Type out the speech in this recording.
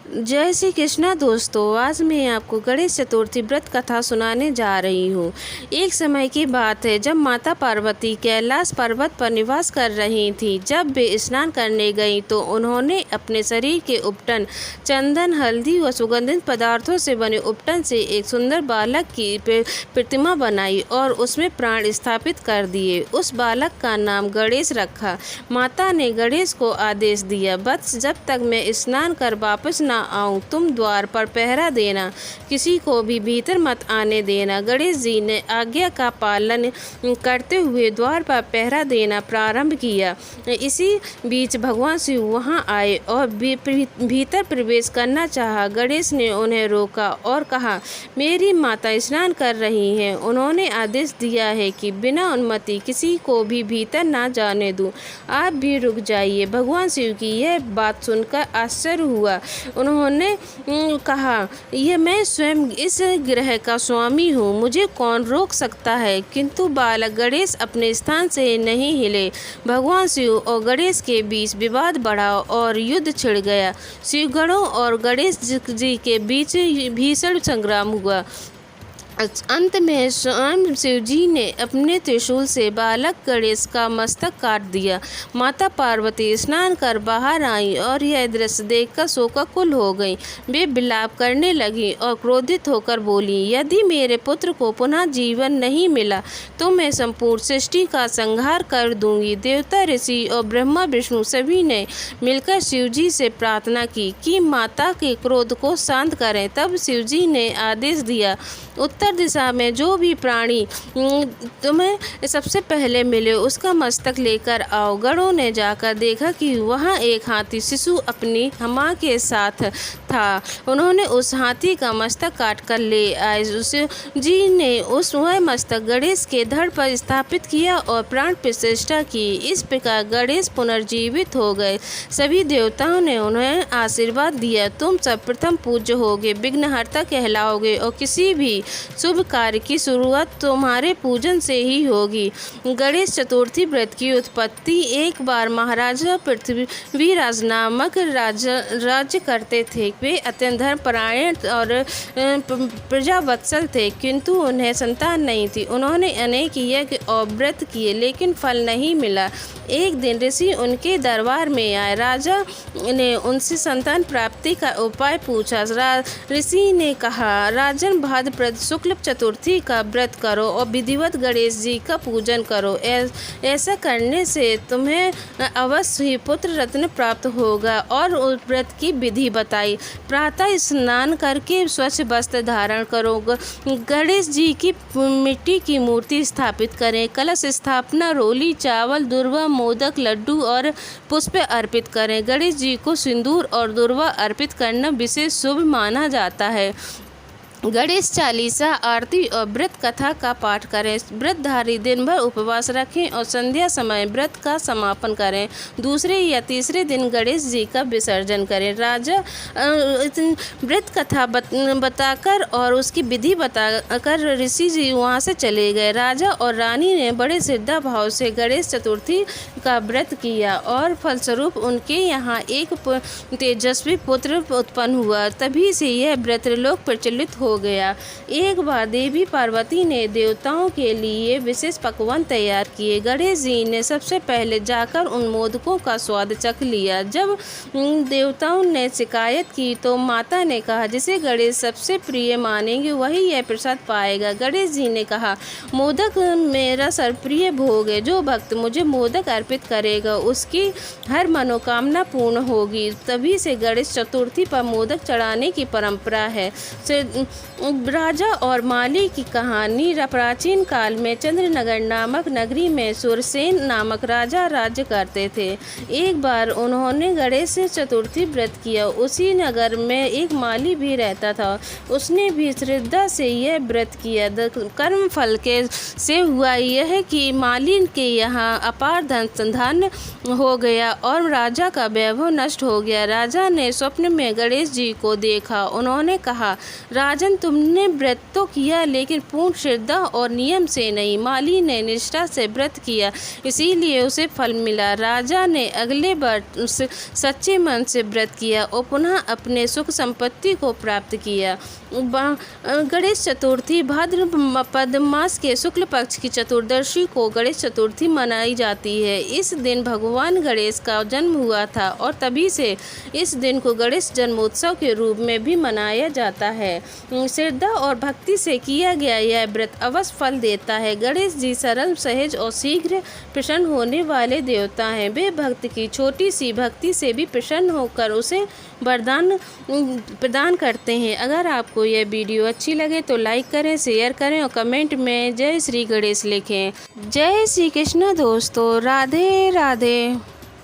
जय श्री कृष्णा दोस्तों, आज मैं आपको गणेश चतुर्थी व्रत कथा सुनाने जा रही हूँ। एक समय की बात है जब माता पार्वती कैलाश पर्वत पर निवास कर रही थी। जब वे स्नान करने गईं तो उन्होंने अपने शरीर के उपटन चंदन, हल्दी व सुगंधित पदार्थों से बने उपटन से एक सुंदर बालक की प्रतिमा बनाई और उसमें प्राण स्थापित कर दिए। उस बालक का नाम गणेश रखा। माता ने गणेश को आदेश दिया, बस जब तक मैं स्नान कर वापस न आऊं तुम द्वार पर पहरा देना, किसी को भी भीतर मत आने देना। गणेश जी ने आज्ञा का पालन करते हुए द्वार पर पहरा देना प्रारंभ किया। इसी बीच भगवान शिव वहां आए और भीतर प्रवेश करना चाहा। गणेश ने उन्हें रोका और कहा, मेरी माता स्नान कर रही हैं। उन्होंने आदेश दिया है कि बिना अनुमति किसी को भी भीतर ना जाने दूं। आप भी रुक जाइए। भगवान शिव की यह बात सुनकर आश्चर्य हुआ। उन्होंने कहा, यह मैं स्वयं इस ग्रह का स्वामी हूँ, मुझे कौन रोक सकता है। किंतु बालक गणेश अपने स्थान से नहीं हिले। भगवान शिव और गणेश के बीच विवाद बढ़ा और युद्ध छिड़ गया। शिवगणों और गणेश जी के बीच भीषण संग्राम हुआ। अंत में स्वयं शिवजी ने अपने त्रिशूल से बालक गणेश का मस्तक काट दिया। माता पार्वती स्नान कर बाहर आई और यह दृश्य देखकर शोकाकुल हो गईं। वे विलाप करने लगी और क्रोधित होकर बोली, यदि मेरे पुत्र को पुनः जीवन नहीं मिला तो मैं संपूर्ण सृष्टि का संहार कर दूंगी। देवता, ऋषि और ब्रह्मा विष्णु सभी ने मिलकर शिवजी से प्रार्थना की कि माता के क्रोध को शांत करें। तब शिवजी ने आदेश दिया, उत्तर दिशा में जो भी प्राणी तुम्हें सबसे पहले मिले उसका मस्तक लेकर आओ। गणों ने जाकर देखा कि वहाँ एक हाथी शिशु अपनी मां के साथ था। उन्होंने उस हाथी का मस्तक काट कर ले आए। जी ने वह मस्तक गणेश के धड़ पर स्थापित किया और प्राण प्रतिष्ठा की। इस प्रकार गणेश पुनर्जीवित हो गए। सभी देवताओं ने उन्हें आशीर्वाद दिया, तुम सब प्रथम पूज्य होगे, विघ्नहर्ता कहलाओगे और किसी भी शुभ कार्य की शुरुआत तुम्हारे पूजन से ही होगी। गणेश चतुर्थी व्रत की उत्पत्ति, एक बार महाराजा पृथ्वीराज नामक राज्य करते थे। वे अत्यंत धर्मपरायण और प्रजावत्सल थे, किंतु उन्हें संतान नहीं थी। उन्होंने अनेक यज्ञ और व्रत किए लेकिन फल नहीं मिला। एक दिन ऋषि उनके दरबार में आए। राजा ने उनसे संतान प्राप्ति का उपाय पूछा। ऋषि ने कहा, राजन, भाद्रपद शुक्ल चतुर्थी का व्रत करो और विधिवत गणेश जी का पूजन करो। ऐसा करने से तुम्हें अवश्य ही पुत्र रत्न प्राप्त होगा। और उस व्रत की विधि बताई। प्रातः स्नान करके स्वच्छ वस्त्र धारण करो। गणेश जी की मिट्टी की मूर्ति स्थापित करें। कलश स्थापना, रोली, चावल, दुर्वा, मोदक, लड्डू और पुष्प अर्पित करें। गणेश जी को सिंदूर और दुर्वा अर्पित करना विशेष शुभ माना जाता है। गणेश चालीसा, आरती और व्रत कथा का पाठ करें। व्रतधारी दिन भर उपवास रखें और संध्या समय व्रत का समापन करें। दूसरे या तीसरे दिन गणेश जी का विसर्जन करें। राजा व्रत कथा बताकर और उसकी विधि बताकर ऋषि जी वहाँ से चले गए। राजा और रानी ने बड़े श्रद्धा भाव से गणेश चतुर्थी का व्रत किया और फलस्वरूप उनके यहाँ एक तेजस्वी पुत्र उत्पन्न हुआ। तभी से यह व्रत लोक प्रचलित हो गया। एक बार देवी पार्वती ने देवताओं के लिए विशेष पकवान तैयार किए। गणेश जी ने सबसे पहले जाकर उन मोदकों का स्वाद चख लिया। जब देवताओं ने शिकायत की तो माता ने कहा, जिसे गणेश सबसे प्रिय मानेंगे वही यह प्रसाद पाएगा। गणेश जी ने कहा, मोदक मेरा सर्वप्रिय भोग है। जो भक्त मुझे मोदक अर्पित करेगा उसकी हर मनोकामना पूर्ण होगी। तभी से गणेश चतुर्थी पर मोदक चढ़ाने की परंपरा है। राजा और माली की कहानी। प्राचीन काल में चंद्रनगर नामक नगरी में सुरसेन नामक राजा राज्य करते थे। एक बार उन्होंने गणेश चतुर्थी व्रत किया। उसी नगर में एक माली भी रहता था। उसने भी श्रद्धा से यह व्रत किया। कर्म फल के से हुआ यह कि माली के यहाँ अपार धन हो गया और राजा का वैभव नष्ट हो गया। राजा ने स्वप्न में गणेश जी को देखा। उन्होंने कहा, राजा राजन, तुमने व्रत तो किया लेकिन पूर्ण श्रद्धा और नियम से नहीं। माली ने निष्ठा से व्रत किया, इसीलिए उसे फल मिला। राजा ने अगले बार सच्चे मन से व्रत किया और पुनः अपने सुख संपत्ति को प्राप्त किया। गणेश चतुर्थी भाद्रपद मास के शुक्ल पक्ष की चतुर्दशी को गणेश चतुर्थी मनाई जाती है। इस दिन भगवान गणेश का जन्म हुआ था और तभी से इस दिन को गणेश जन्मोत्सव के रूप में भी मनाया जाता है। श्रद्धा और भक्ति से किया गया यह व्रत अवश्य फल देता है। गणेश जी सरल, सहज और शीघ्र प्रसन्न होने वाले देवता हैं। वे भक्त की छोटी सी भक्ति से भी प्रसन्न होकर उसे वरदान प्रदान करते हैं। अगर आपको यह वीडियो अच्छी लगे तो लाइक करें, शेयर करें और कमेंट में जय श्री गणेश लिखें। जय श्री कृष्ण दोस्तों, राधे राधे।